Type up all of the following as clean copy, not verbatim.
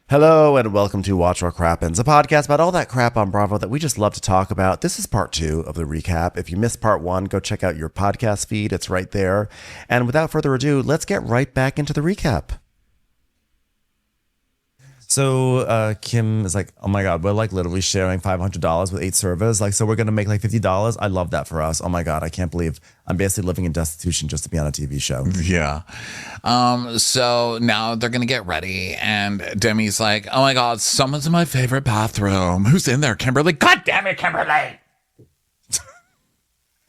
Hello and welcome to Watch What Crappens, a podcast about all that crap on Bravo that we just love to talk about. This is part 2 of the recap. If you missed part 1, go check out your podcast feed. It's right there. And without further ado, let's get right back into the recap. So Kim is like, oh my God, we're like literally sharing $500 with 8 servers. Like, so we're going to make like $50. I love that for us. Oh my God, I can't believe I'm basically living in destitution just to be on a TV show. Yeah. So now they're going to get ready. And Demi's like, oh my God, someone's in my favorite bathroom. Who's in there, Kimberly? God damn it, Kimberly.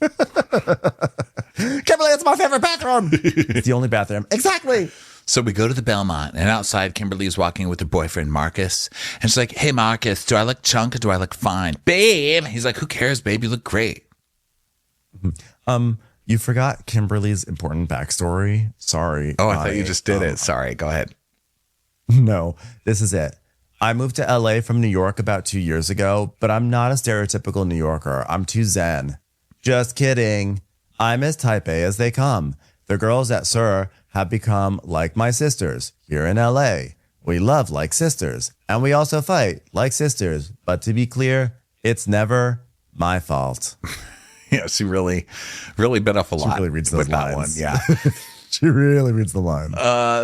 Kimberly, it's my favorite bathroom. It's the only bathroom. Exactly. So we go to the Belmont, and outside, Kimberly's walking with her boyfriend, Marcus. And she's like, hey, Marcus, do I look chunk or do I look fine? Babe. He's like, who cares, babe? You look great. You forgot Kimberly's important backstory. Sorry. Oh, I thought you just did it. Sorry. Go ahead. No, this is it. I moved to LA from New York about 2 years ago, but I'm not a stereotypical New Yorker. I'm too zen. Just kidding. I'm as type A as they come. The girls at SUR have become like my sisters here in LA. We love like sisters, and we also fight like sisters. But to be clear, it's never my fault. Yeah, she really bit off a lot. She really reads those lines. Yeah. She really reads the line.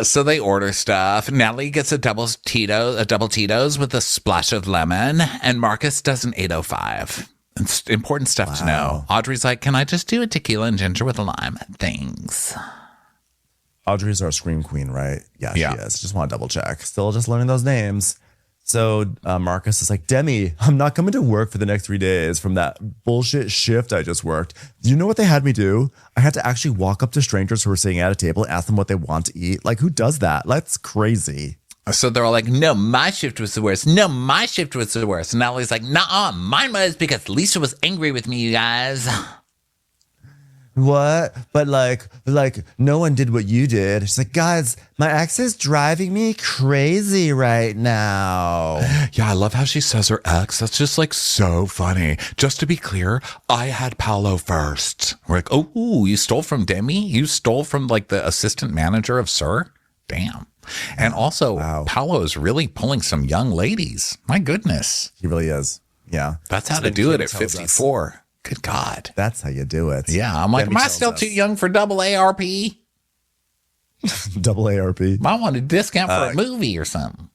So they order stuff. Natalie gets a double Tito's with a splash of lemon, and Marcus does an 805. It's important stuff to know. Audrey's like, can I just do a tequila and ginger with a lime? Thanks. Audrey's our scream queen, right? Yeah, she is. Just want to double check. Still just learning those names. So Marcus is like, Demi, I'm not coming to work for the next 3 days from that bullshit shift I just worked. Do you know what they had me do? I had to actually walk up to strangers who were sitting at a table and ask them what they want to eat. Like, who does that? That's crazy. So they're all like, no, my shift was the worst. No, my shift was the worst. And Natalie's like, nah, mine was because Lisa was angry with me, you guys. What? But like no one did what you did. She's like, guys, my ex is driving me crazy right now. Yeah, I love how she says her ex. That's just like so funny. Just to be clear, I had Paolo first. We're like, oh, you stole from Demi? You stole from like the assistant manager of SUR? Damn. And also, Paolo is really pulling some young ladies. My goodness. He really is. Yeah. That's how to do it at 54. Good God. That's how you do it. Yeah. I'm like, am I still too young for double ARP? Double ARP. I want a discount for a movie or something.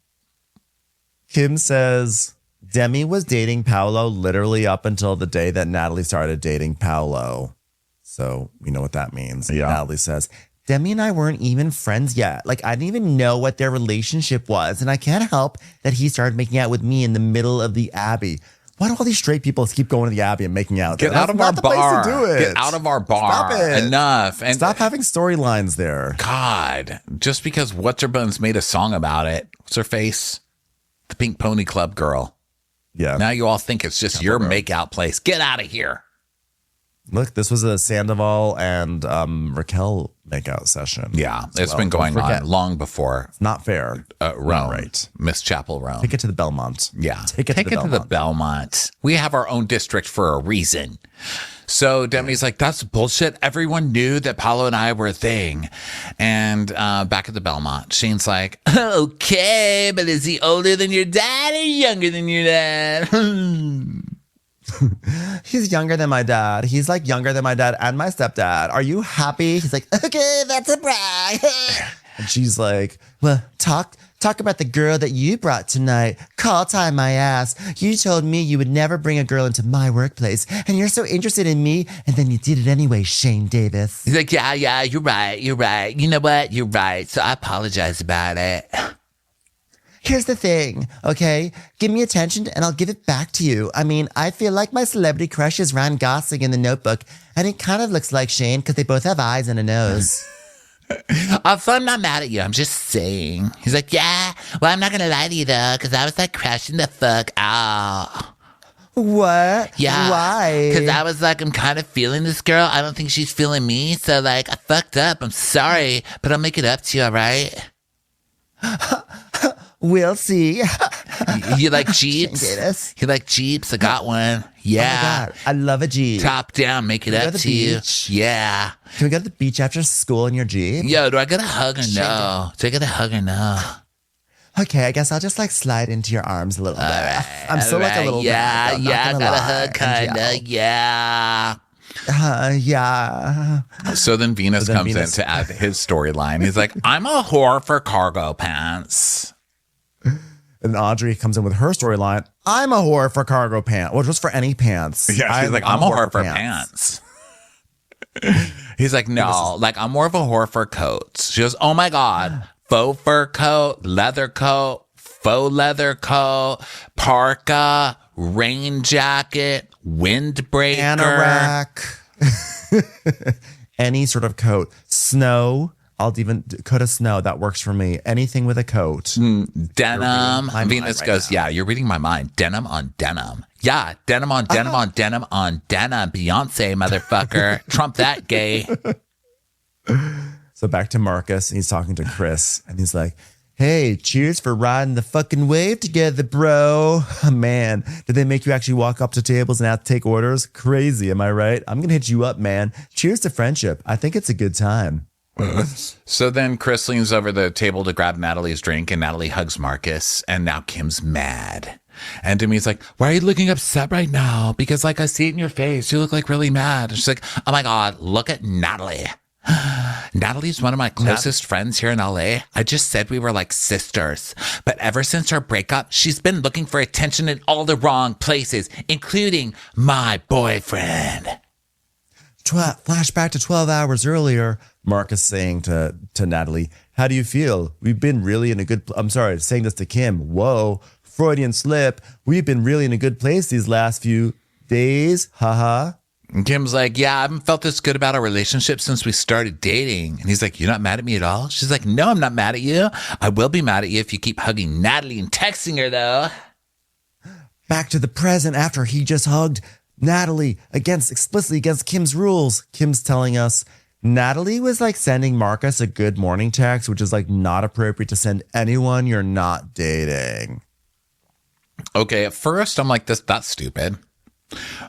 Kim says Demi was dating Paolo literally up until the day that Natalie started dating Paolo. So we know what that means. Yeah. Natalie says, Demi and I weren't even friends yet. Like, I didn't even know what their relationship was. And I can't help that he started making out with me in the middle of the Abbey. Why do all these straight people keep going to the Abbey and making out? Get out of our bar. Get out of our bar. Stop it. Enough. And stop having storylines there. God, just because What's Her Bones made a song about it. What's her face? The Pink Pony Club girl. Yeah. Now you all think it's just your makeout place. Get out of here. Look, this was a Sandoval and Raquel makeout session. Yeah, it's been going on long before. It's not fair. Rome, right? Miss Chapel, Rome. Take it to the Belmont. Yeah, take it to the Belmont. We have our own district for a reason. So Demi's like, that's bullshit. Everyone knew that Paolo and I were a thing. And back at the Belmont, Shane's like, okay, but is he older than your dad or younger than your dad? He's younger than my dad. He's like younger than my dad and my stepdad. Are you happy? He's like, okay, that's a brag. And she's like, well, talk about the girl that you brought tonight. Call time my ass. You told me you would never bring a girl into my workplace, and you're so interested in me, and then you did it anyway, Shane Davis. He's like, yeah, you're right. You know what? You're right. So I apologize about it. Here's the thing, okay? Give me attention and I'll give it back to you. I mean, I feel like my celebrity crush is Ryan Gosling in The Notebook, and he kind of looks like Shane because they both have eyes and a nose. So I'm not mad at you. I'm just saying. He's like, yeah, well, I'm not going to lie to you, though, because I was like crashing the fuck out. What? Yeah. Why? Because I was like, I'm kind of feeling this girl. I don't think she's feeling me. So, like, I fucked up. I'm sorry, but I'll make it up to you, all right? We'll see. You like Jeeps? You like Jeeps? I got one. Yeah. Oh my God. I love a Jeep. Top down, make it up to you. Yeah. Can we go to the beach after school in your Jeep? Yo, do I get a hug or no? Do I get a hug or no? okay, I guess I'll just like slide into your arms a little bit. I'm still like a little yeah, bit. I got a hug, kinda, yeah. Yeah. So then Venus comes in to add his storyline. He's like, I'm a whore for cargo pants. And Audrey comes in with her storyline. I'm a whore for cargo pants. Well, just for any pants. Yeah, she's like, I'm a whore for pants. He's like, no, like I'm more of a whore for coats. She goes, oh my God, faux fur coat, leather coat, faux leather coat, parka, rain jacket, windbreaker. Anorak. Any sort of coat. Snow. I'll even coat of snow. That works for me. Anything with a coat. Denim. Venus goes, yeah, you're reading my mind. Denim on denim. Yeah, denim on denim on denim on denim. Beyonce, motherfucker. Trump that gay. So back to Marcus. And he's talking to Chris. And he's like, hey, cheers for riding the fucking wave together, bro. Oh, man, did they make you actually walk up to tables and have to take orders? Crazy, am I right? I'm going to hit you up, man. Cheers to friendship. I think it's a good time. So then Chris leans over the table to grab Natalie's drink, and Natalie hugs Marcus, and now Kim's mad. And Demi's like, why are you looking upset right now? Because like I see it in your face. You look like really mad. And she's like, oh my God, look at Natalie. Natalie's one of my closest friends here in LA. I just said we were like sisters. But ever since her breakup, she's been looking for attention in all the wrong places, including my boyfriend. Flashback to 12 hours earlier. Marcus saying to Natalie, how do you feel? We've been really in a good... I'm sorry, saying this to Kim. Whoa, Freudian slip. We've been really in a good place these last few days. Haha. And Kim's like, yeah, I haven't felt this good about our relationship since we started dating. And he's like, you're not mad at me at all? She's like, no, I'm not mad at you. I will be mad at you if you keep hugging Natalie and texting her, though. Back to the present after he just hugged Natalie explicitly against Kim's rules. Kim's telling us Natalie was like sending Marcus a good morning text, which is like not appropriate to send anyone you're not dating. Okay, at first I'm like, that's stupid.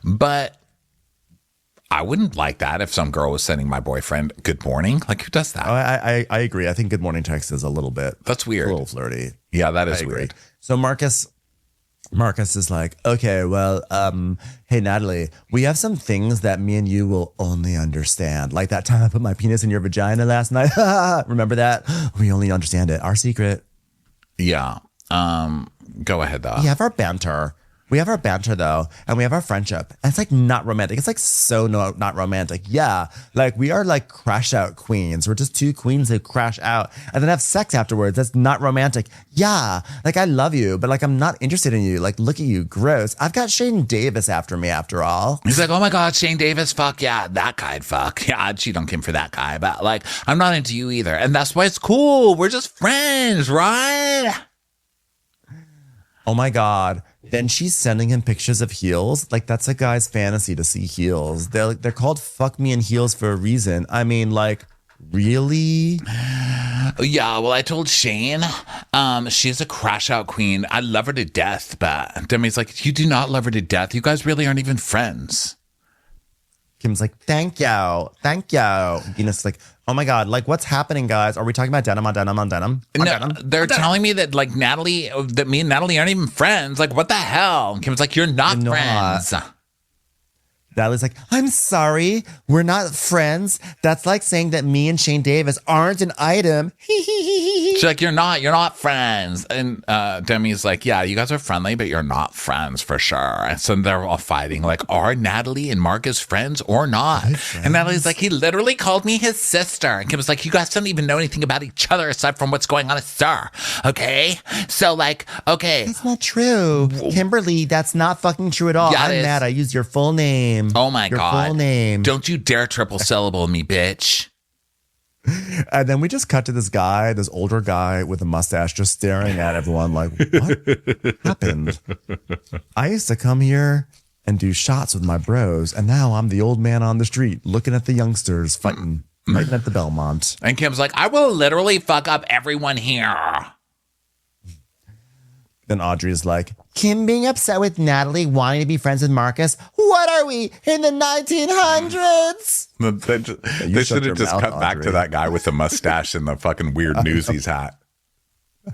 But I wouldn't like that if some girl was sending my boyfriend good morning. Like, who does that? Oh, I agree. I think good morning text is a little bit. That's weird. A little flirty. Yeah, that is weird. So Marcus is like, okay, well, hey, Natalie, we have some things that me and you will only understand. Like that time I put my penis in your vagina last night. Remember that? We only understand it. Our secret. Yeah. Go ahead, though. We have our banter. Though, and we have our friendship. And it's like not romantic. It's like so not romantic. Yeah, like we are like crash out queens. We're just two queens that crash out and then have sex afterwards. That's not romantic. Yeah, like I love you, but like I'm not interested in you. Like look at you, gross. I've got Shane Davis after me after all. He's like, oh my God, Shane Davis, fuck yeah, that guy'd fuck. Yeah, I'd cheat on Kim for that guy, but like I'm not into you either. And that's why it's cool. We're just friends, right? Oh my God. Then she's sending him pictures of heels. Like that's a guy's fantasy to see heels. They're called fuck me in heels for a reason. I mean, like, really? Yeah, well, I told Shane, she's a crash out queen. I love her to death, but Demi's like, you do not love her to death. You guys really aren't even friends. Kim's like, thank you. Venus is like, oh my God, like what's happening, guys? Are we talking about denim on denim on denim? They're telling me that like Natalie, that me and Natalie aren't even friends. Like, what the hell? And Kim's like, you're not friends. Natalie's like, I'm sorry, we're not friends. That's like saying that me and Shane Davis aren't an item. She's like, you're not friends. And Demi's like, yeah, you guys are friendly, but you're not friends for sure. And so they're all fighting, like, are Natalie and Marcus friends or not? And Natalie's like, he literally called me his sister. And Kim's like, you guys don't even know anything about each other aside from what's going on at SUR. Okay? So like, okay. That's not true. Kimberly, that's not fucking true at all. Yeah, I'm mad. I used your full name. Oh my God. Your full name. Don't you dare triple syllable me, bitch. And then we just cut to this older guy with a mustache just staring at everyone like, what happened? I used to come here and do shots with my bros, and now I'm the old man on the street looking at the youngsters fighting at the Belmont. And Kim's like, I will literally fuck up everyone here. Then Audrey's like, Kim being upset with Natalie wanting to be friends with Marcus? What are we, in the 1900s? They should have just cut back to that guy with the mustache and the fucking weird Newsies hat.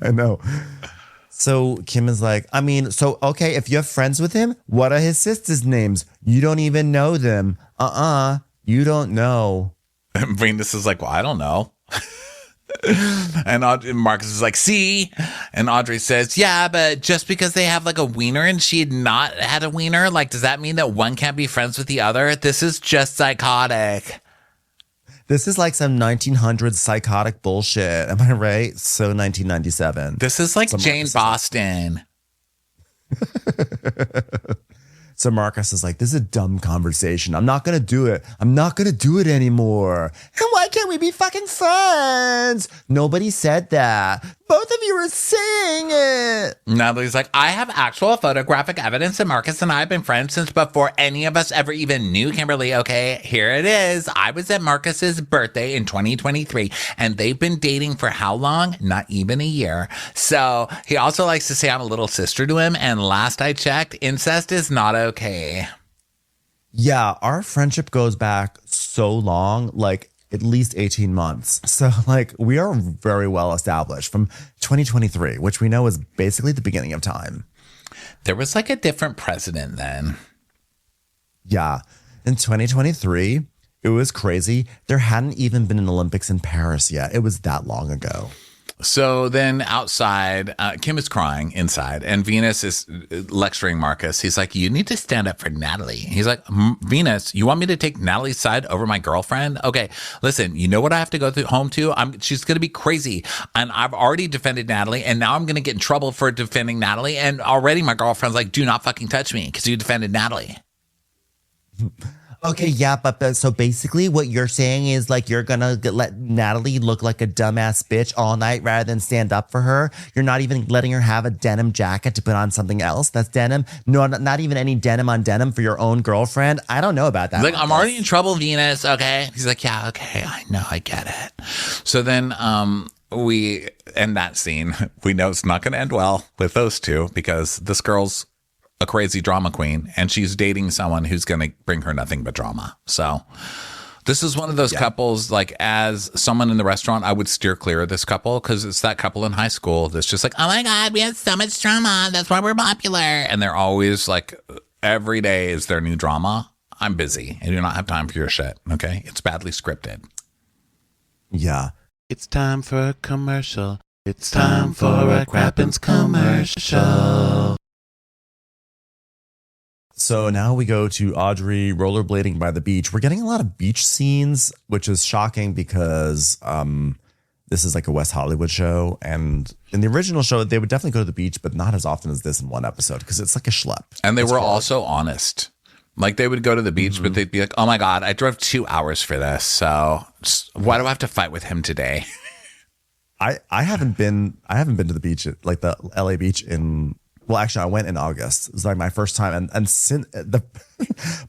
I know. So Kim is like, I mean, so, okay, if you're friends with him, what are his sisters' names? You don't even know them. You don't know. And Venus is like, well, I don't know. And Marcus is like, see? And Audrey says, yeah, but just because they have like a wiener and she had not had a wiener, like, does that mean that one can't be friends with the other? This is just psychotic. This is like some 1900s psychotic bullshit. Am I right? So 1997. This is like Jane Austen. So Marcus is like, this is a dumb conversation. I'm not going to do it. I'm not going to do it anymore. And why can't we be fucking friends? Nobody said that. Both of you are saying it. Natalie's like, I have actual photographic evidence that Marcus and I have been friends since before any of us ever even knew Kimberly. Okay, here it is. I was at Marcus's birthday in 2023, and they've been dating for how long? Not even a year. So he also likes to say I'm a little sister to him, and last I checked, incest is not okay. Yeah, our friendship goes back so long, like at least 18 months. So like we are very well established from 2023, which we know is basically the beginning of time. There was like a different president then. Yeah. In 2023, it was crazy. There hadn't even been an Olympics in Paris yet. It was that long ago. So then outside, Kim is crying inside, and Venus is lecturing Marcus. He's like, you need to stand up for Natalie. He's like, Venus, you want me to take Natalie's side over my girlfriend? Okay, listen, you know what I have to go home to? She's going to be crazy. And I've already defended Natalie, and now I'm going to get in trouble for defending Natalie. And already my girlfriend's like, do not fucking touch me because you defended Natalie. Okay, yeah, but so basically what you're saying is like you're gonna let Natalie look like a dumbass bitch all night rather than stand up for her. You're not even letting her have a denim jacket to put on something else that's denim. No, not even any denim on denim for your own girlfriend. I don't know about that. Like, I'm already in trouble, Venus, okay? He's like, yeah, okay, I know, I get it. So then we end that scene. We know it's not gonna end well with those two because this girl's a crazy drama queen, and she's dating someone who's going to bring her nothing but drama. So this is one of those couples, like as someone in the restaurant, I would steer clear of this couple because it's that couple in high school that's just like, oh my God, we have so much drama. That's why we're popular. And they're always like, every day is their new drama. I'm busy. I do not have time for your shit. Okay. It's badly scripted. Yeah. It's time for a commercial. It's time for a Crappens commercial. So now we go to Audrey rollerblading by the beach. We're getting a lot of beach scenes, which is shocking because this is like a West Hollywood show. And in the original show, they would definitely go to the beach, but not as often as this in one episode because it's like a schlep. And they were also honest. Like they would go to the beach, but they'd be like, oh my God, I drove 2 hours for this. So why do I have to fight with him today? I haven't been to the beach, like the LA beach in... Well, actually, I went in August. It was like my first time, and since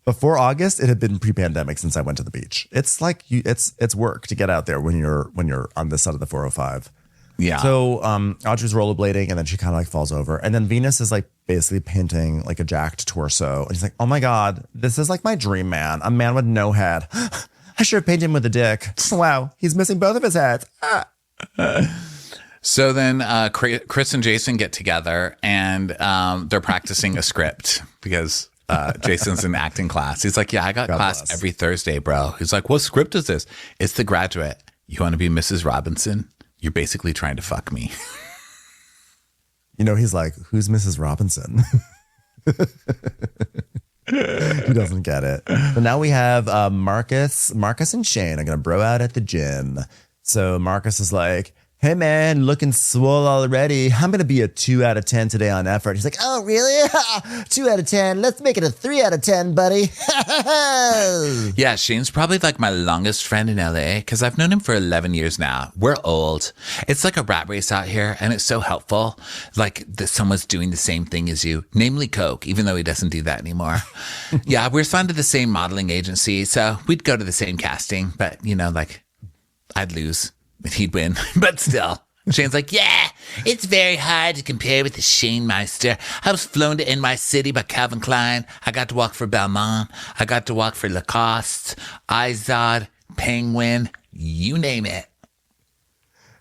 before August, it had been pre-pandemic since I went to the beach. It's like it's work to get out there when you're on this side of the 405. Yeah. So Audrey's rollerblading, and then she kind of like falls over, and then Venus is like basically painting like a jacked torso, and she's like, "Oh my God, this is like my dream man, a man with no head. I should have painted him with a dick. Wow, he's missing both of his heads." So then Chris and Jason get together and they're practicing a script because Jason's in acting class. He's like, yeah, I got class every Thursday, bro. He's like, what script is this? It's The Graduate. You want to be Mrs. Robinson? You're basically trying to fuck me. You know, he's like, who's Mrs. Robinson? He doesn't get it. But now we have Marcus and Shane are going to bro out at the gym. So Marcus is like, hey man, looking swole already. I'm going to be a 2 out of 10 today on effort. He's like, oh really? 2 out of 10. Let's make it a 3 out of 10, buddy. Yeah, Shane's probably like my longest friend in LA because I've known him for 11 years now. We're old. It's like a rat race out here and it's so helpful. Like that someone's doing the same thing as you, namely Coke, even though he doesn't do that anymore. Yeah, we're signed to the same modeling agency, so we'd go to the same casting, but you know, like I'd lose. He'd win, but still. Shane's like, yeah, it's very hard to compare with the Shane Meister. I was flown to NY City by Calvin Klein. I got to walk for Balmain. I got to walk for Lacoste, Izod, Penguin, you name it.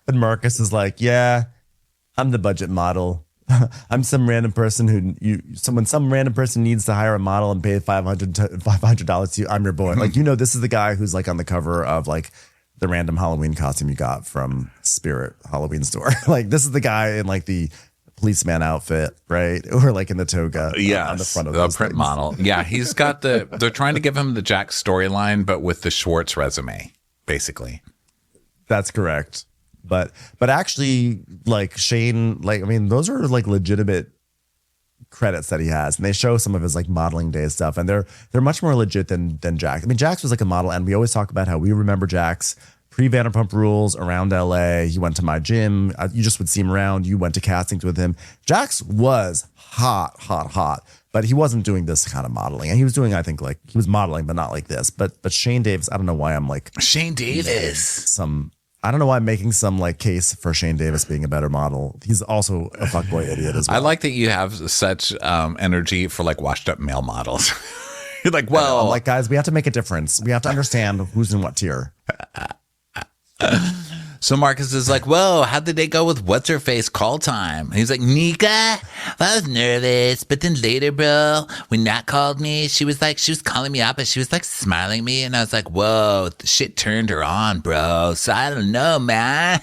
And Marcus is like, yeah, I'm the budget model. I'm some random person when some random person needs to hire a model and pay $500 to you, I'm your boy. Like, this is the guy who's like on the cover of like the random Halloween costume you got from Spirit Halloween store. Like, this is the guy in like the policeman outfit, right? Or like in the toga on the front of the those print things. model. Yeah, he's got they're trying to give him the Jack storyline, but with the Schwartz resume, basically. That's correct. But actually, like Shane, like, I mean, those are like legitimate credits that he has, and they show some of his like modeling day stuff, and they're much more legit than Jax. I mean, Jax was like a model, and we always talk about how we remember Jax pre-Vanderpump Rules around LA. He went to my gym. You just would see him around. You went to castings with him. Jax was hot, but he wasn't doing this kind of modeling, and he was doing, I think, like he was modeling, but not like this. But Shane Davis, I don't know why I'm like Shane Davis. I don't know why I'm making some like case for Shane Davis being a better model. He's also a fuckboy idiot as well. I like that you have such energy for like washed up male models. You're like, well, I'm like, guys, we have to make a difference. We have to understand who's in what tier. So Marcus is like, whoa, how did they go with what's her face call time? And he's like, Nika, I was nervous, but then later, bro, when Nat called me, she was calling me up, and she was like smiling at me, and I was like, whoa, the shit turned her on, bro. So I don't know, man.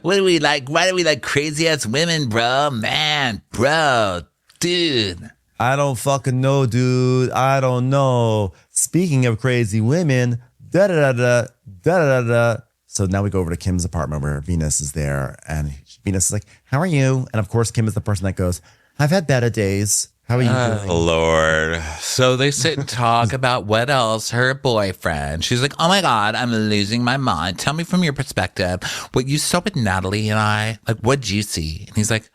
What do we like? Why do we like crazy ass women, bro? Man, bro, dude. I don't fucking know, dude. I don't know. Speaking of crazy women, da-da-da-da. So now we go over to Kim's apartment where Venus is there, and Venus is like, how are you? And of course, Kim is the person that goes, I've had better days. How are you doing? Lord. So they sit and talk about what else, her boyfriend. She's like, oh my God, I'm losing my mind. Tell me from your perspective what you saw with Natalie and I. Like, what'd you see? And he's like,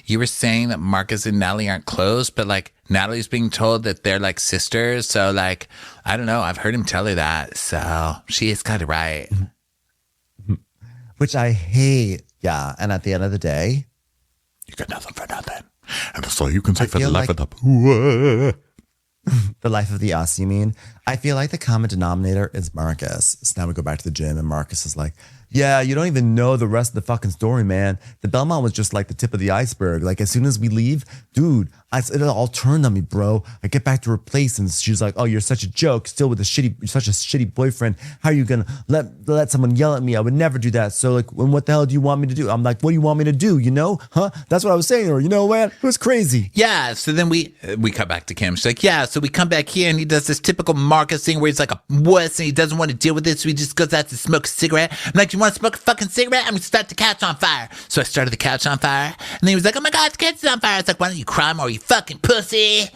you were saying that Marcus and Natalie aren't close, but like Natalie's being told that they're like sisters. So like, I don't know. I've heard him tell her that. So she is kind of right. Which I hate. Yeah. And at the end of the day, you got nothing for nothing. And that's all you can say for the life of the poor. The life of the us, you mean? I feel like the common denominator is Marcus. So now we go back to the gym, and Marcus is like, yeah, you don't even know the rest of the fucking story, man. The Belmont was just like the tip of the iceberg. Like, as soon as we leave, dude, it all turned on me, bro. I get back to her place, and she's like, oh, you're such a joke, still with you're such a shitty boyfriend. How are you gonna let someone yell at me? I would never do that. So like, what the hell do you want me to do? I'm like, what do you want me to do? You know? Huh? That's what I was saying to her. You know what? It was crazy. Yeah. So then we cut back to Kim. She's like, yeah. So we come back here, and he does this typical Marcus thing where he's like a wuss, and he doesn't want to deal with it. So he just goes out to smoke a cigarette. I'm like, you want to smoke a fucking cigarette? I'm gonna start the couch on fire. So I started the couch on fire, and then he was like, oh my God, the couch is on fire. I was like, why don't you cry more, you fucking pussy?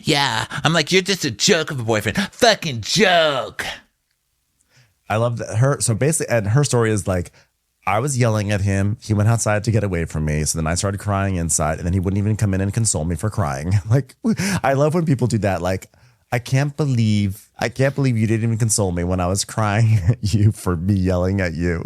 Yeah. I'm like, you're just a joke of a boyfriend. Fucking joke. I love that so basically, and her story is like, I was yelling at him. He went outside to get away from me. So then I started crying inside, and then he wouldn't even come in and console me for crying. Like, I love when people do that. Like, I can't believe you didn't even console me when I was crying at you for me yelling at you.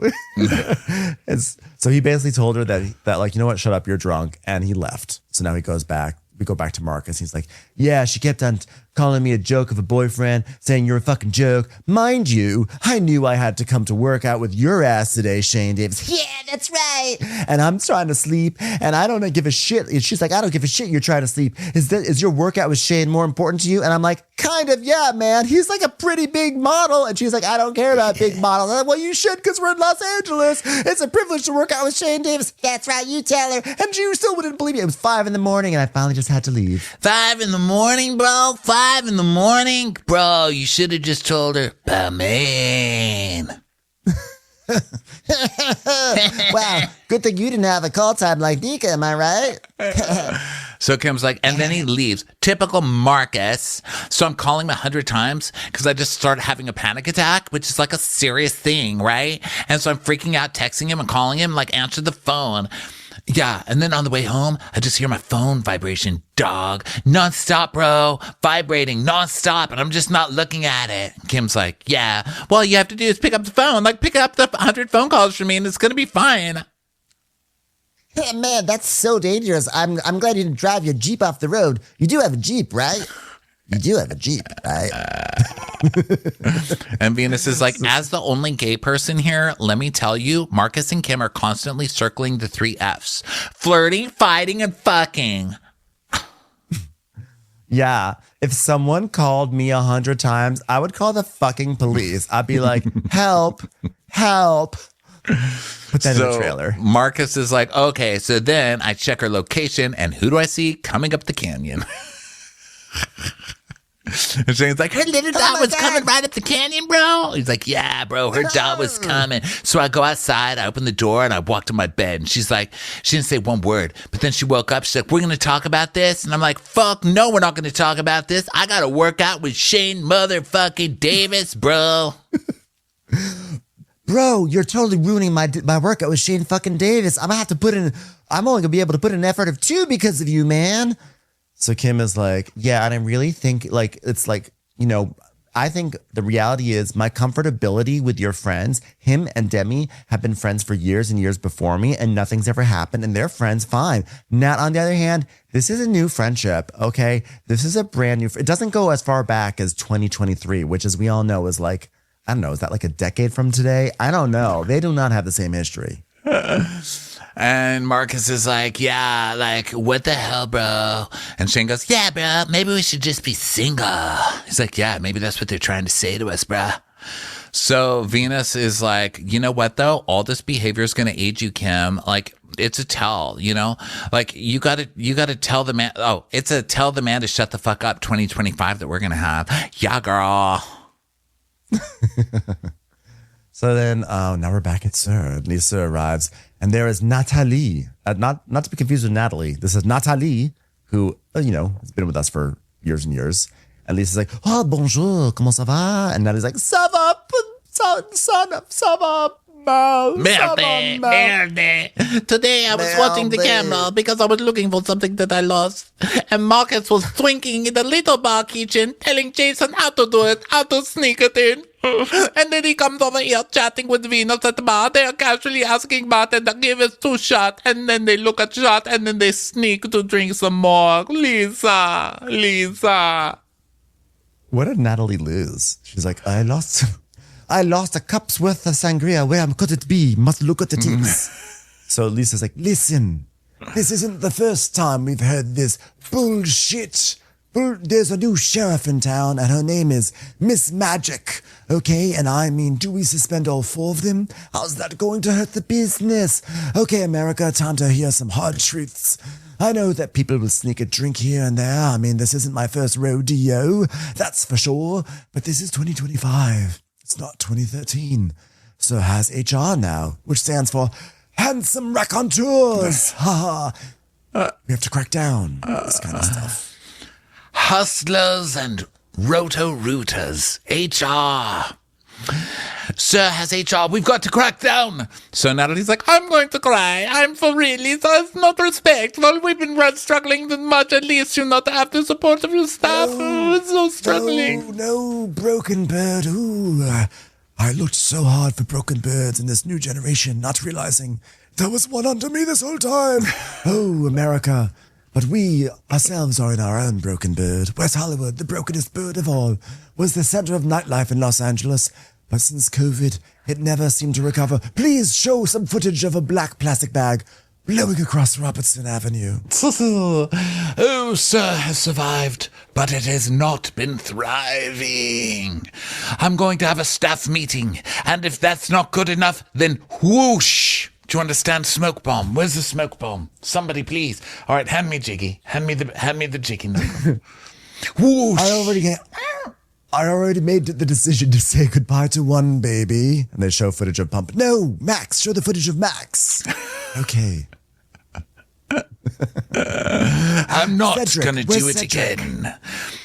So he basically told her that like, you know what, shut up, you're drunk. And he left. So now he goes back. We go back to Marcus. He's like, yeah, she kept on calling me a joke of a boyfriend, saying you're a fucking joke. Mind you, I knew I had to come to work out with your ass today, Shane Davis. Yeah, that's right. And I'm trying to sleep, and I don't give a shit. And she's like, I don't give a shit you're trying to sleep. Is your workout with Shane more important to you? And I'm like, kind of, yeah, man. He's like a pretty big model. And she's like, I don't care about big models. I'm like, well, you should, because we're in Los Angeles. It's a privilege to work out with Shane Davis. That's right, you tell her. And she still wouldn't believe me. It was 5 a.m, and I finally just had to leave. 5 a.m, bro. 5 a.m, bro. You should have just told her, man. Wow, good thing you didn't have a call time like Nika, am I right? So Kim's like, and then he leaves. Typical Marcus. So I'm calling him 100 times because I just started having a panic attack, which is like a serious thing, right? And so I'm freaking out, texting him and calling him, like, answer the phone. Yeah, and then on the way home, I just hear my phone vibration, dog. Nonstop, bro. Vibrating, nonstop, and I'm just not looking at it. Kim's like, yeah, well, all you have to do is pick up the phone. Like, pick up the 100 phone calls from me, and it's going to be fine. Hey, man, that's so dangerous. I'm glad you didn't drive your Jeep off the road. You do have a Jeep, right? You do have a Jeep, right? And Venus is like, as the only gay person here, let me tell you, Marcus and Kim are constantly circling the 3 Fs. Flirting, fighting, and fucking. Yeah. If someone called me 100 times, I would call the fucking police. I'd be like, help, help. Put that in the trailer. Marcus is like, okay, so then I check her location, and who do I see coming up the canyon? And Shane's like, her little dog was coming right up the canyon, bro. He's like, yeah, bro, her dog was coming. So I go outside, I open the door, and I walk to my bed. And she's like, she didn't say one word. But then she woke up. She's like, we're going to talk about this? And I'm like, fuck no, we're not going to talk about this. I got to work out with Shane motherfucking Davis, bro. Bro, you're totally ruining my workout with Shane fucking Davis. I'm only gonna be able to put in an effort of 2 because of you, man. So Kim is like, yeah, and I really think it's like, I think the reality is my comfortability with your friends, him and Demi have been friends for years and years before me, and nothing's ever happened, and they're friends fine. Nat, on the other hand, this is a new friendship, okay? This is a brand new, it doesn't go as far back as 2023, which as we all know is like, I don't know, is that like a decade from today? I don't know. They do not have the same history. And Marcus is like, yeah, like, what the hell, bro? And Shane goes, yeah, bro, maybe we should just be single. He's like, yeah, maybe that's what they're trying to say to us, bro. So Venus is like, you know what, though? All this behavior is going to aid you, Kim. Like, it's a tell, Like, you got to tell the man. Oh, it's a tell the man to shut the fuck up 2025 that we're going to have. Yeah, girl. So then, now we're back at SUR. Lisa arrives, and there is Natalie. Not to be confused with Natalie. This is Natalie, who, has been with us for years and years. And Lisa's like, oh, bonjour, comment ça va? And Natalie's like, ça va, Merde. Today I was watching the camera because I was looking for something that I lost. And Marcus was drinking in the little bar kitchen, telling Jason how to do it, how to sneak it in. And then he comes over here chatting with Venus at the bar. They are casually asking bartender to give us 2 shots. And then they look at shot and then they sneak to drink some more. Lisa. What did Natalie lose? She's like, I lost a cup's worth of sangria. Where could it be? Must look at the tips. So Lisa's like, listen, this isn't the first time we've heard this bullshit. There's a new sheriff in town, and her name is Miss Magic. Okay, and I mean, do we suspend all 4 of them? How's that going to hurt the business? Okay, America, time to hear some hard truths. I know that people will sneak a drink here and there. I mean, this isn't my first rodeo, that's for sure. But this is 2025. It's not 2013. So has HR now, which stands for Handsome Raconteurs. Ha ha. We have to crack down this kind of stuff. Hustlers and roto-rooters. HR. Sir has HR. We've got to crack down. So Natalie's like, I'm going to cry. I'm for real, Lisa. It's not respectful. We've been struggling this much. At least you not have the support of your staff. It's so struggling. No, Broken Bird. Ooh, I looked so hard for Broken Birds in this new generation, not realizing there was one under me this whole time. Oh, America. But we ourselves are in our own Broken Bird. West Hollywood, the brokenest bird of all, was the center of nightlife in Los Angeles. But since COVID, it never seemed to recover. Please show some footage of a black plastic bag blowing across Robertson Avenue. Oh, SUR has survived, but it has not been thriving. I'm going to have a staff meeting, and if that's not good enough, then whoosh. Do you understand smoke bomb? Where's the smoke bomb? Somebody, please. All right, hand me Jiggy. Hand me the Jiggy number. Whoosh. I already made the decision to say goodbye to one baby. And they show footage of Pump. No, Max, show the footage of Max. Okay. I'm not going to do it again.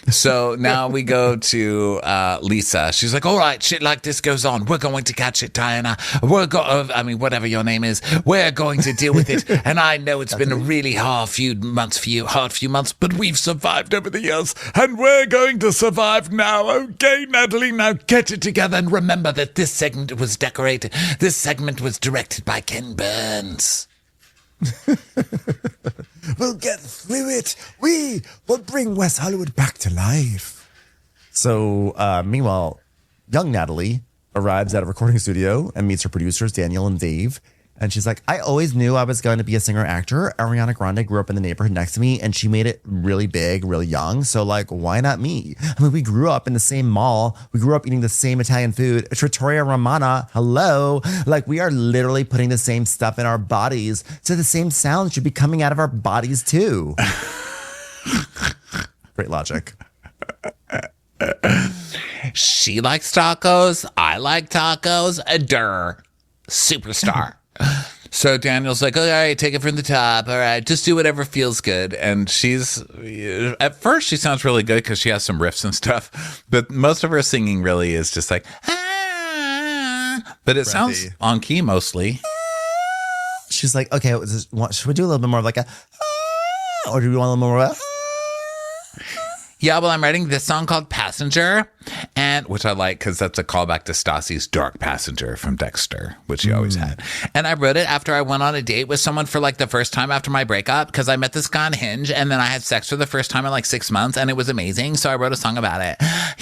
So now we go to Lisa. She's like, all right, shit like this goes on. We're going to catch it, Diana. Whatever your name is. We're going to deal with it. And I know it's been a really hard few months for you, but we've survived over the years. And we're going to survive now. Okay, Natalie, now get it together. And remember that this segment was directed by Ken Burns. We'll get through it. We will bring West Hollywood back to life. So meanwhile, young Natalie arrives at a recording studio and meets her producers, Daniel and Dave. And she's like, I always knew I was going to be a singer-actor. Ariana Grande grew up in the neighborhood next to me, and she made it really big, really young. So, like, why not me? I mean, we grew up in the same mall. We grew up eating the same Italian food. Trattoria Romana, hello. Like, we are literally putting the same stuff in our bodies. So the same sound should be coming out of our bodies, too. Great logic. She likes tacos. I like tacos. Superstar. So Daniel's like, all right, take it from the top. All right, just do whatever feels good. And at first she sounds really good because she has some riffs and stuff. But most of her singing really is just like, ah. But it sounds on key mostly. She's like, okay, should we do a little bit more of like a, or do we want a little more of a, yeah, well, I'm writing this song called Passenger, and which I like because that's a callback to Stassi's Dark Passenger from Dexter, which he always had. And I wrote it after I went on a date with someone for like the first time after my breakup because I met this guy on Hinge, and then I had sex for the first time in like 6 months, and it was amazing. So I wrote a song about it.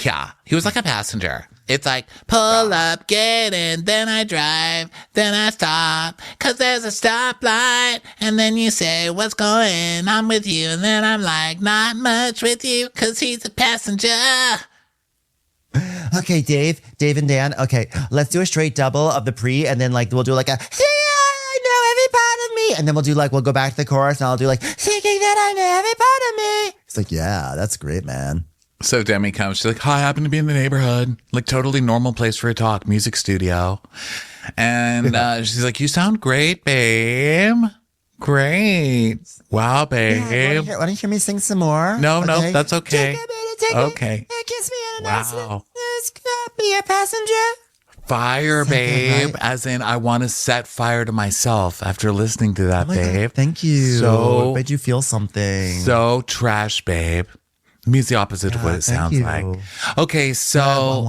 Yeah, he was like a passenger. It's like, pull up, get in, then I drive, then I stop, because there's a stoplight, and then you say, what's going on with you? And then I'm like, not much with you, because he's a passenger. Okay, Dave and Dan, okay, let's do a straight double of the pre, and then like we'll do like a, yeah, I know every part of me, and then we'll go back to the chorus, and I'll do like, thinking that I know every part of me. It's like, yeah, that's great, man. So Demi comes, she's like, hi, I happen to be in the neighborhood. Like, totally normal place for a talk, music studio. And she's like, you sound great, babe. Great. Wow, babe. Yeah, why don't you hear me sing some more? No, that's okay. Okay. Kiss me in a Wow. be a passenger. Fire, babe. Right? As in, I want to set fire to myself after listening to that, babe. God, thank you. So it made you feel something. So trash, babe. Means the opposite of what it sounds like. Okay, so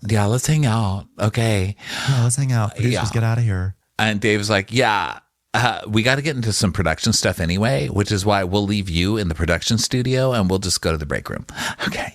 let's hang out. Okay. Yeah, let's hang out. Producers, get out of here. And Dave's like, yeah, we got to get into some production stuff anyway, which is why we'll leave you in the production studio and we'll just go to the break room. Okay.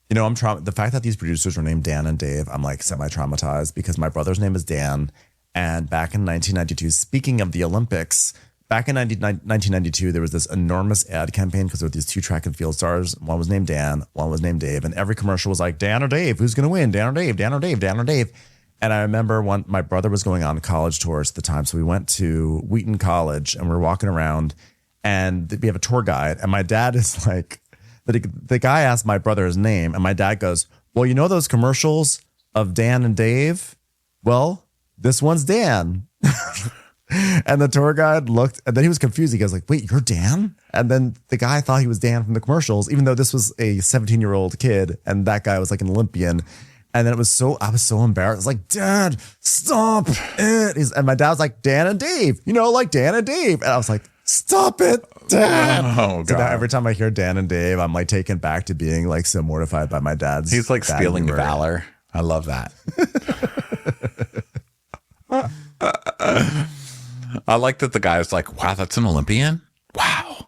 You know, the fact that these producers were named Dan and Dave, I'm like semi-traumatized because my brother's name is Dan. And back in 1992, speaking of the Olympics, back in 1992, there was this enormous ad campaign because there were these two track and field stars. One was named Dan, one was named Dave. And every commercial was like, Dan or Dave, who's going to win? Dan or Dave, Dan or Dave, Dan or Dave. And I remember my brother was going on college tours at the time. So we went to Wheaton College and we're walking around and we have a tour guide. And my dad is like, the guy asked my brother his name. And my dad goes, well, you know those commercials of Dan and Dave? Well, this one's Dan. And the tour guide looked, and then he was confused. He goes like, wait, you're Dan? And then the guy thought he was Dan from the commercials, even though this was a 17-year-old kid. And that guy was like an Olympian. And then I was so embarrassed. I was like, Dad, stop it. And my dad was like, Dan and Dave, like Dan and Dave. And I was like, stop it, Dad. Oh, God. So now every time I hear Dan and Dave, I'm like taken back to being like so mortified by my dad's. He's like stealing valor. I love that. I like that the guy's like, wow, that's an Olympian? Wow.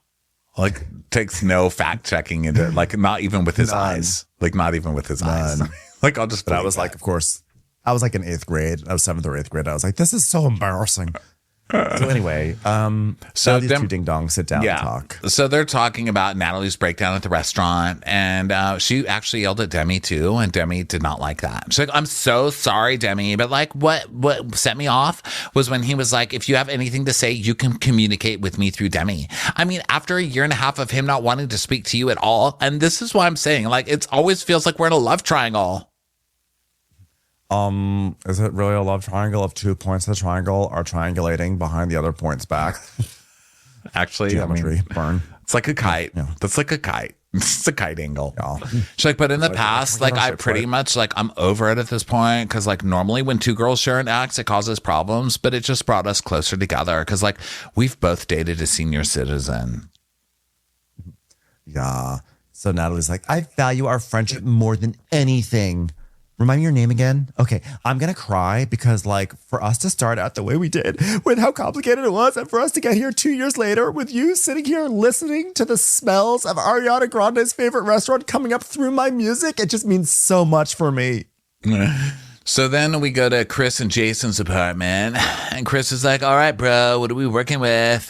Like, takes no fact checking into like, not even with his eyes. Like, not even with his eyes. Like, I'll just. But I was like, of course, I was like in 8th grade. I was 7th or 8th grade. I was like, this is so embarrassing. So anyway, so these two ding dongs sit down and talk. So they're talking about Natalie's breakdown at the restaurant, and she actually yelled at Demi too, and Demi did not like that. She's like, "I'm so sorry, Demi, but like, what set me off was when he was like, if you have anything to say, you can communicate with me through Demi." I mean, after a year and a half of him not wanting to speak to you at all, and this is why I'm saying, like, it always feels like we're in a love triangle. Is it really a love triangle if 2 points of the triangle are triangulating behind the other points back? Actually, geometry burn. It's like a kite. Yeah. That's like a kite. It's a kite angle. Yeah. She's like, but in the past, like I pretty much like I'm over it at this point because like normally when two girls share an ex, it causes problems, but it just brought us closer together because like we've both dated a senior citizen. Yeah. So Natalie's like, I value our friendship more than anything. Remind me your name again. Okay, I'm gonna cry because like for us to start out the way we did, with how complicated it was, and for us to get here 2 years later with you sitting here listening to the smells of Ariana Grande's favorite restaurant coming up through my music, it just means so much for me. So then we go to Chris and Jason's apartment, and Chris is like, all right, bro, what are we working with?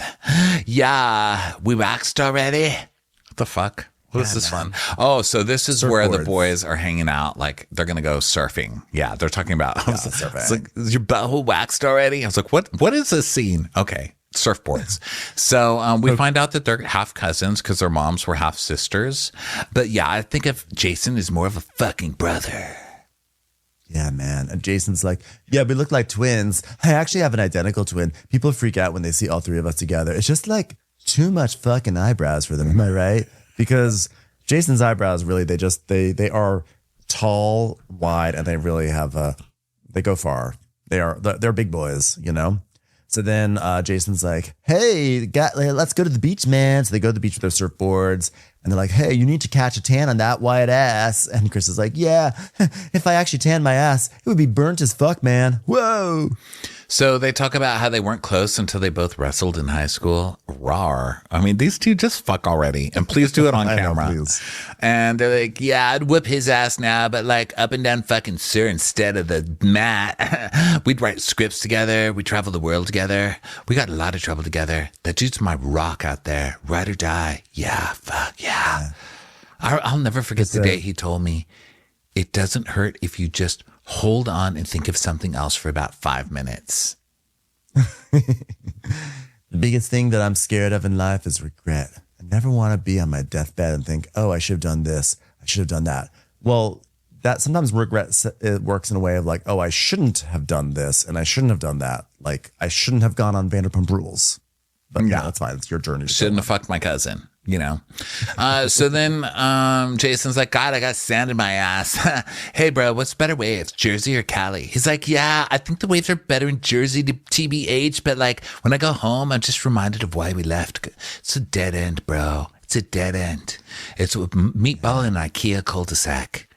Yeah, we waxed already? What the fuck? What is this fun? Oh, so this is where the boys are hanging out. Like, they're going to go surfing. Yeah, they're talking about surfing. It's like, is your butthole waxed already? I was like, what is this scene? Okay, surfboards. So we find out that they're half cousins because their moms were half sisters. But yeah, I think of Jason as more of a fucking brother. Yeah, man. And Jason's like, yeah, we look like twins. I actually have an identical twin. People freak out when they see all three of us together. It's just like too much fucking eyebrows for them. Am I right? Because Jason's eyebrows really, they are tall, wide, and they really have they go far. They're big boys, you know? So then Jason's like, hey, let's go to the beach, man. So they go to the beach with their surfboards, and they're like, hey, you need to catch a tan on that white ass. And Chris is like, yeah, if I actually tan my ass, it would be burnt as fuck, man. Whoa. So they talk about how they weren't close until they both wrestled in high school. Rawr. I mean, these two just fuck already. And please do it on camera. Know, and they're like, yeah, I'd whip his ass now, but like up and down fucking SUR instead of the mat. We'd write scripts together. We'd travel the world together. We got a lot of trouble together. That dude's my rock out there. Ride or die. Yeah, fuck, yeah. I'll never forget the day he told me, it doesn't hurt if you just hold on and think of something else for about 5 minutes. The biggest thing that I'm scared of in life is regret. I never want to be on my deathbed and think, oh, I should have done this. I should have done that. Well, that sometimes regret it works in a way of like, oh, I shouldn't have done this and I shouldn't have done that. Like I shouldn't have gone on Vanderpump Rules. But yeah, that's fine. It's your journey. Shouldn't have fucked my cousin, you know. So then Jason's like, God, I got sand in my ass. Hey, bro, what's better waves, Jersey or Cali? He's like, yeah, I think the waves are better in Jersey to TBH. But like when I go home, I'm just reminded of why we left. It's a dead end, bro. It's a dead end. It's a meatball in an IKEA cul-de-sac.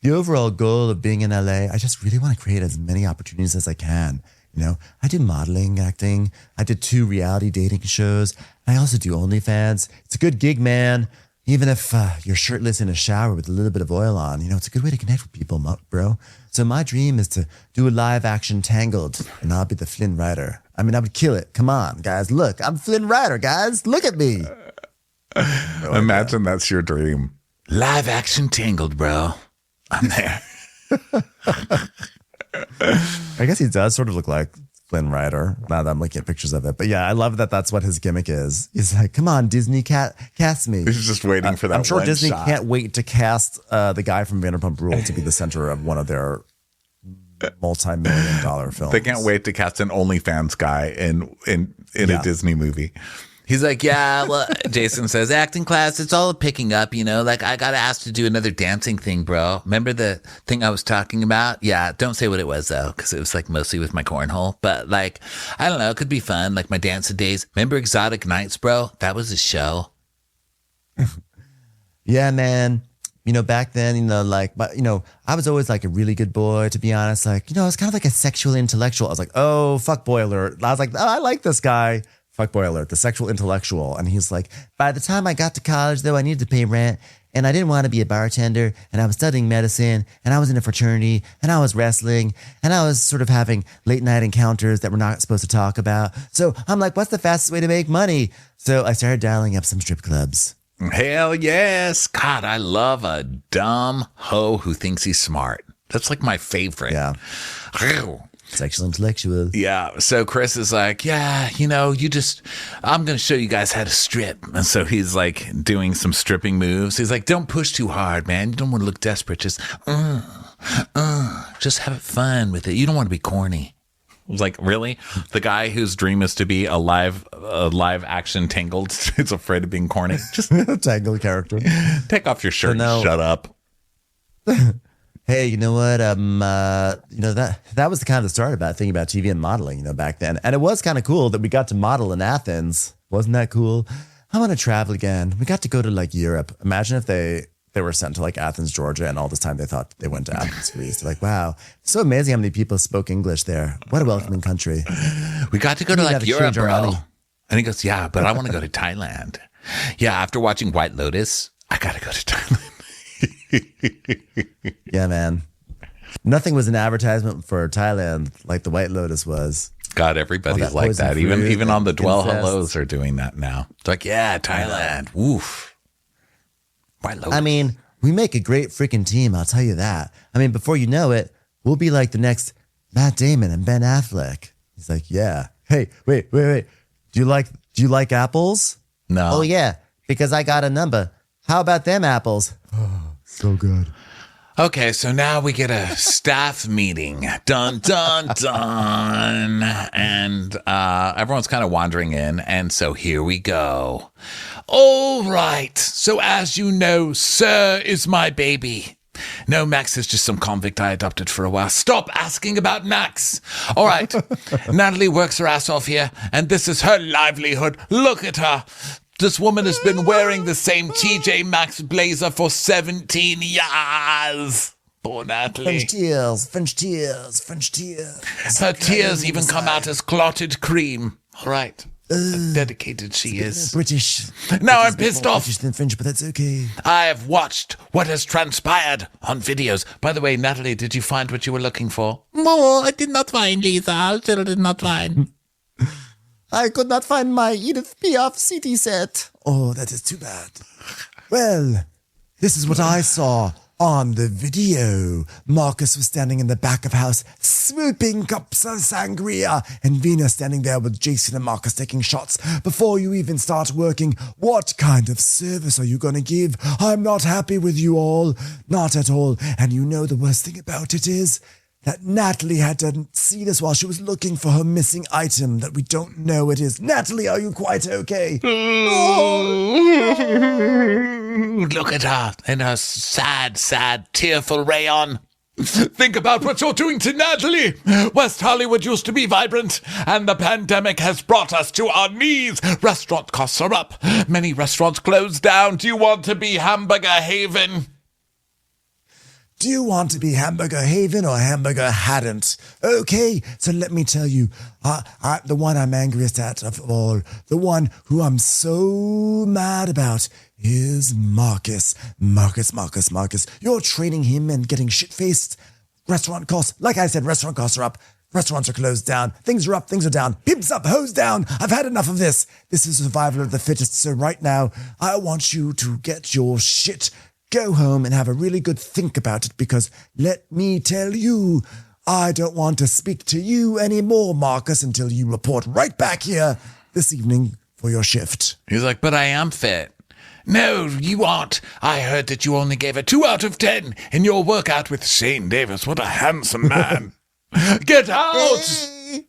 The overall goal of being in LA, I just really want to create as many opportunities as I can. You know, I do modeling, acting. I did 2 reality dating shows. I also do OnlyFans. It's a good gig, man. Even if you're shirtless in a shower with a little bit of oil on, you know, it's a good way to connect with people, bro. So my dream is to do a live action Tangled, and I'll be the Flynn Rider. I mean, I would kill it. Come on, guys. Look, I'm Flynn Rider, guys. Look at me. Imagine that's your dream. Live action Tangled, bro. I'm there. I guess he does sort of look like Flynn Rider now that I'm looking at pictures of it. But yeah, I love that that's what his gimmick is. He's like, come on, Disney, cast me. He's just waiting for that. I'm sure one Disney shot. can't wait to cast the guy from Vanderpump Rules to be the center of one of their multi-million-dollar films. They can't wait to cast an OnlyFans guy in a Disney movie. He's like, yeah, well, Jason says, acting class, it's all picking up, you know, like I got asked to do another dancing thing, bro. Remember the thing I was talking about? Yeah, don't say what it was, though, because it was like mostly with my cornhole. But like, I don't know, it could be fun. Like my dancing days. Remember Exotic Nights, bro? That was a show. Yeah, man. You know, back then, you know, like, but, you know, I was always like a really good boy, to be honest. Like, you know, I was kind of like a sexual intellectual. I was like, oh, fuckboy alert. I was like, oh, I like this guy. Fuckboy alert, the sexual intellectual. And he's like, by the time I got to college, though, I needed to pay rent and I didn't want to be a bartender and I was studying medicine and I was in a fraternity and I was wrestling and I was sort of having late night encounters that we're not supposed to talk about. So I'm like, what's the fastest way to make money? So I started dialing up some strip clubs. Hell yes. God, I love a dumb hoe who thinks he's smart. That's like my favorite. Yeah. Sexual intellectual. Yeah. So Chris is like, yeah, you know, I'm going to show you guys how to strip. And so he's like doing some stripping moves. He's like, don't push too hard, man. You don't want to look desperate. Just have fun with it. You don't want to be corny. I was like, really? The guy whose dream is to be a live action Tangled is afraid of being corny. Just Tangled character. Take off your shirt and shut up. Hey, you know what? You know, that was the kind of the start about thinking about TV and modeling, you know, back then. And it was kind of cool that we got to model in Athens. Wasn't that cool? I want to travel again. We got to go to like Europe. Imagine if they they were sent to like Athens, Georgia, and all this time they thought they went to Athens, Greece. They're like, wow, so amazing how many people spoke English there. What a welcoming country. We got to go to like Europe, bro. money. And he goes, yeah, but I want to go to Thailand. Yeah, after watching White Lotus, I got to go to Thailand. Yeah, man. Nothing was an advertisement for Thailand like the White Lotus was. God, everybody's like that. Even on the Dwell Hellos are doing that now. It's like, yeah, Thailand. Woof. White Lotus. I mean, we make a great freaking team, I'll tell you that. I mean, before you know it, we'll be like the next Matt Damon and Ben Affleck. He's like, yeah. Hey, wait. Do you like apples? No. Oh, yeah, because I got a number. How about them apples? Oh, so good. Okay, so now we get a staff meeting. Dun, dun, dun. And everyone's kind of wandering in. And so here we go. All right. So as you know, Sir is my baby. No, Max is just some convict I adopted for a while. Stop asking about Max. All right. Natalie works her ass off here, and this is her livelihood. Look at her. This woman has been wearing the same TJ Maxx blazer for 17 years. Poor Natalie. French tears. Her tears even come out as clotted cream. All right. Dedicated she is. British. Now I'm pissed off. British than French, but that's okay. I have watched what has transpired on videos. By the way, Natalie, did you find what you were looking for? No, I did not find Lisa. I still did not find. I could not find my Edith Piaf CD set. Oh, that is too bad. Well, this is what I saw on the video. Marcus was standing in the back of house, swooping cups of sangria, and Venus standing there with Jason and Marcus taking shots. Before you even start working, what kind of service are you going to give? I'm not happy with you all. Not at all. And you know the worst thing about it is that Natalie had to see this while she was looking for her missing item that we don't know what it is. Natalie, are you quite okay? Look at her in her sad, tearful rayon. Think about what you're doing to Natalie. West Hollywood used to be vibrant, and the pandemic has brought us to our knees. Restaurant costs are up. Many restaurants closed down. Do you want to be Hamburger Haven? Do you want to be Hamburger Haven or Hamburger Hadn't? Okay, so let me tell you, the one I'm angriest at of all, the one who I'm so mad about is Marcus. Marcus. You're training him and getting shit-faced. Restaurant costs, like I said, restaurant costs are up. Restaurants are closed down. Things are up, things are down. Pimps up, hoes down. I've had enough of this. This is survival of the fittest, so right now, I want you to get your shit. Go home and have a really good think about it, because let me tell you, I don't want to speak to you anymore, Marcus, until you report right back here this evening for your shift. He's like, but I am fit. No, you aren't. I heard that you only gave a 2 out of 10 in your workout with Shane Davis. What a handsome man. Get out! Hey!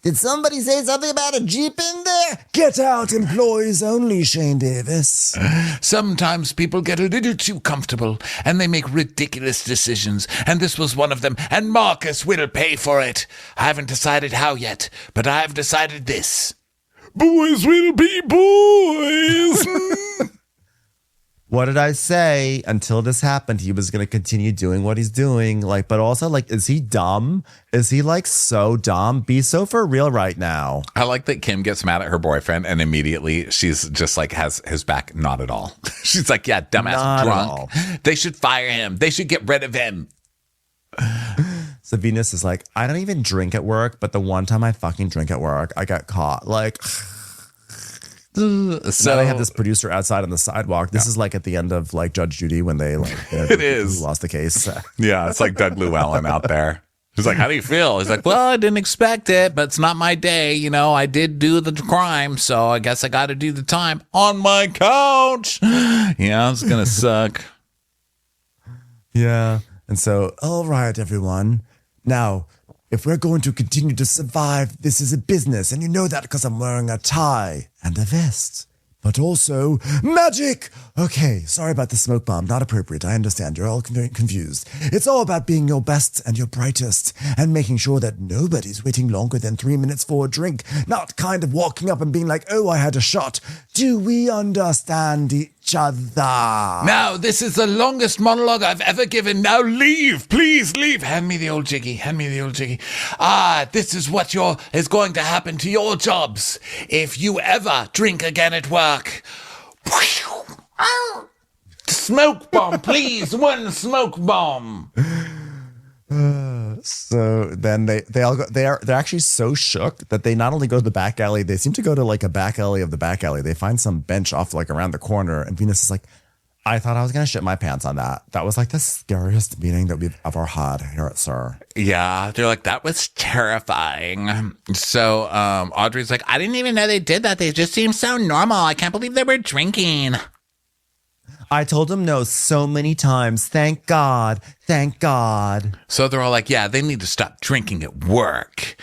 Did somebody say something about a Jeep in there? Get out, employees only, Shane Davis. Sometimes people get a little too comfortable and they make ridiculous decisions, and this was one of them, and Marcus will pay for it. I haven't decided how yet, but I've decided this. Boys will be boys. What did I say? Until this happened, he was going to continue doing what he's doing. Like, but also, like, is he dumb? Is he like so dumb? Be so for real right now. I like that Kim gets mad at her boyfriend and immediately she's just like has his back. Not at all. She's like, yeah, dumbass Not drunk. They should fire him. They should get rid of him. So Venus is like, I don't even drink at work, but the one time I fucking drink at work, I got caught. Like, so now I have this producer outside on the sidewalk. This is like at the end of like Judge Judy when they like it is lost the case. Yeah, it's like Doug Llewellyn out there. He's like, how do you feel? He's like, well, I didn't expect it, but it's not my day. You know, I did do the crime, so I guess I got to do the time on my couch. Yeah, it's gonna suck. Yeah. And so, all right, everyone. Now, if we're going to continue to survive, this is a business, and you know that because I'm wearing a tie and a vest. But also, magic! Okay, sorry about the smoke bomb, not appropriate, I understand, you're all very confused. It's all about being your best and your brightest, and making sure that nobody's waiting longer than 3 minutes for a drink, not kind of walking up and being like, oh, I had a shot. Do we understand each other. Now, this is the longest monologue I've ever given. Now leave, please leave. Hand me the old jiggy. This is what is going to happen to your jobs if you ever drink again at work. Smoke bomb, please. One smoke bomb. So then they all go. They're actually so shook that they not only go to the back alley, they seem to go to like a back alley of the back alley. They find some bench off like around the corner, and Venus is like, I thought I was gonna shit my pants on that. That was like the scariest meeting that we've ever had here at SUR. Yeah, they're like, that was terrifying. So Audrey's like, I didn't even know they did that. They just seemed so normal. I can't believe they were drinking. I told him no so many times. Thank God. Thank God. So they're all like, yeah, they need to stop drinking at work.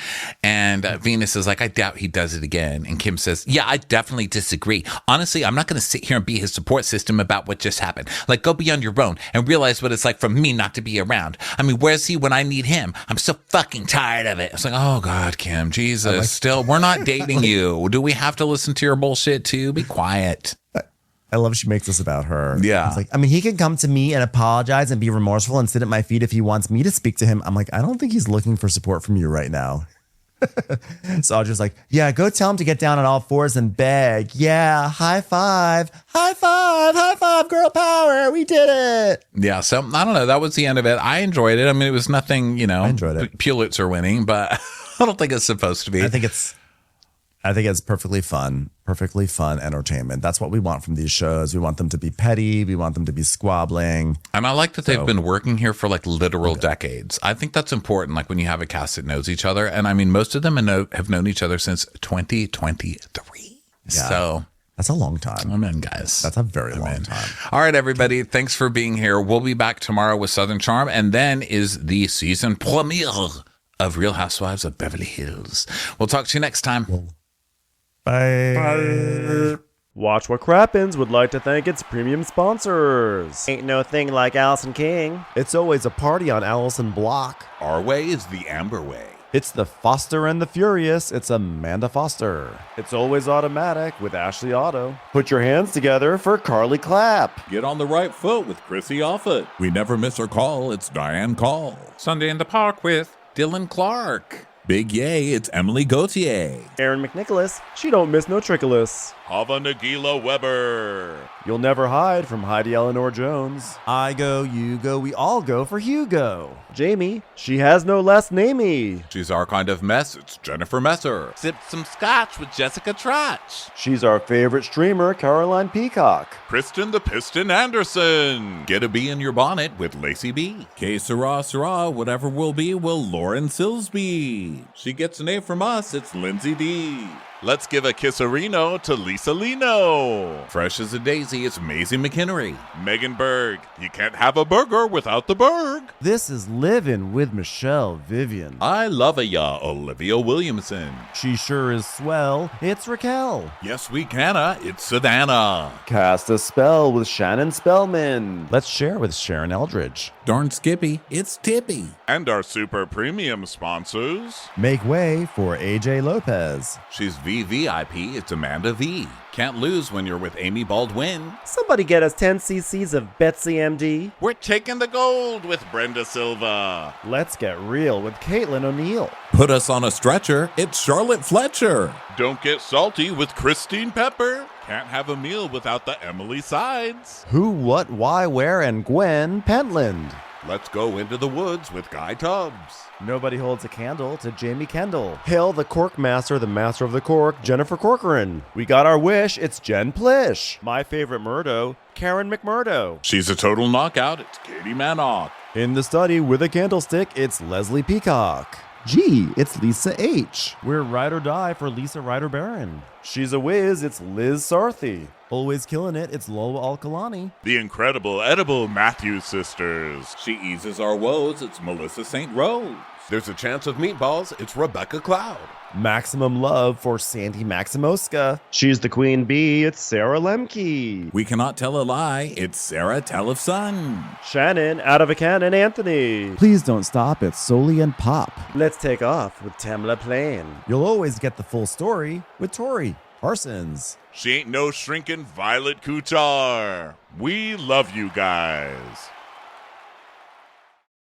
And Venus is like, I doubt he does it again. And Kim says, yeah, I definitely disagree. Honestly, I'm not going to sit here and be his support system about what just happened. Like, go be on your own and realize what it's like for me not to be around. I mean, where's he when I need him? I'm so fucking tired of it. It's like, oh God, Kim, Jesus, still, we're not dating you. Do we have to listen to your bullshit too? Be quiet. I love she makes this about her. Yeah. It's like, I mean, he can come to me and apologize and be remorseful and sit at my feet if he wants me to speak to him. I'm like, I don't think he's looking for support from you right now. So Audrey's like, yeah, go tell him to get down on all fours and beg. Yeah, high five, girl power. We did it. Yeah, so I don't know. That was the end of it. I enjoyed it. I mean, it was nothing, I enjoyed it. Pulitzer winning, but I don't think it's supposed to be. I think it's perfectly fun entertainment. That's what we want from these shows. We want them to be petty. We want them to be squabbling. And I like that they've been working here for like literal decades. I think that's important, like when you have a cast that knows each other. And I mean, most of them have known each other since 2023. Yeah. So that's a long time. Amen, guys. That's a very long time. All right, everybody. Thanks for being here. We'll be back tomorrow with Southern Charm. And then is the season premiere of Real Housewives of Beverly Hills. We'll talk to you next time. Bye. Watch What Crappens would like to thank its premium sponsors. Ain't no thing like Allison King. It's always a party on Allison Block. Our way is the Amber way. It's the Foster and the Furious. It's Amanda Foster. It's always automatic with Ashley Auto. Put your hands together for Carly Clapp. Get on the right foot with Chrissy Offit. We never miss her call. It's Diane Call. Sunday in the Park with Dylan Clark. Big yay, it's Emily Gauthier. Aaron McNicholas. She don't miss no trickolas. Hava Nagila Weber. You'll never hide from Heidi Eleanor Jones. I go, you go, we all go for Hugo. Jamie. She has no last namey. She's our kind of mess. It's Jennifer Messer. Sipped some scotch with Jessica Trotch. She's our favorite streamer, Caroline Peacock. Kristen the Piston Anderson. Get a bee in your bonnet with Lacey B. Que sera, sera, whatever will be, will Lauren Silsby. She gets an A from us. It's Lindsay D. Let's give a kisserino to Lisa Lino. Fresh as a daisy, it's Maisie McHenry. Megan Berg. You can't have a burger without the Berg. This is Livin' with Michelle Vivian. I love ya, Olivia Williamson. She sure is swell. It's Raquel. Yes, we canna. It's Savannah. Cast a spell with Shannon Spellman. Let's share with Sharon Eldridge. Darn Skippy, it's Tippy. And our super premium sponsors. Make way for AJ Lopez. She's VVIP, it's Amanda V. Can't lose when you're with Amy Baldwin. Somebody get us 10 cc's of Betsy MD. We're taking the gold with Brenda Silva. Let's get real with Caitlin O'Neill. Put us on a stretcher, it's Charlotte Fletcher. Don't get salty with Christine Pepper. Can't have a meal without the Emily Sides. Who, what, why, where, and Gwen Pentland. Let's go into the woods with Guy Tubbs. Nobody holds a candle to Jamie Kendall. Hail the Cork Master, the Master of the Cork, Jennifer Corcoran. We got our wish, it's Jen Plish. My favorite Murdo, Karen McMurdo. She's a total knockout, it's Katie Manock. In the study with a candlestick, it's Leslie Peacock. Gee, it's Lisa H. We're ride or die for Lisa Ryder Barron. She's a whiz, it's Liz Sarthy. Always killing it, it's Lola Alkalani. The incredible edible Matthews sisters. She eases our woes, it's Melissa St. Rose. There's a chance of meatballs, it's Rebecca Cloud. Maximum love for Sandy Maximoska. She's the queen bee, it's Sarah Lemke. We cannot tell a lie, it's Sarah Telefson. Shannon, out of a cannon, Anthony. Please don't stop, it's Soli and Pop. Let's take off with Tamla Plain. You'll always get the full story with Tori. Parsons. She ain't no shrinking Violet Couture. We love you guys.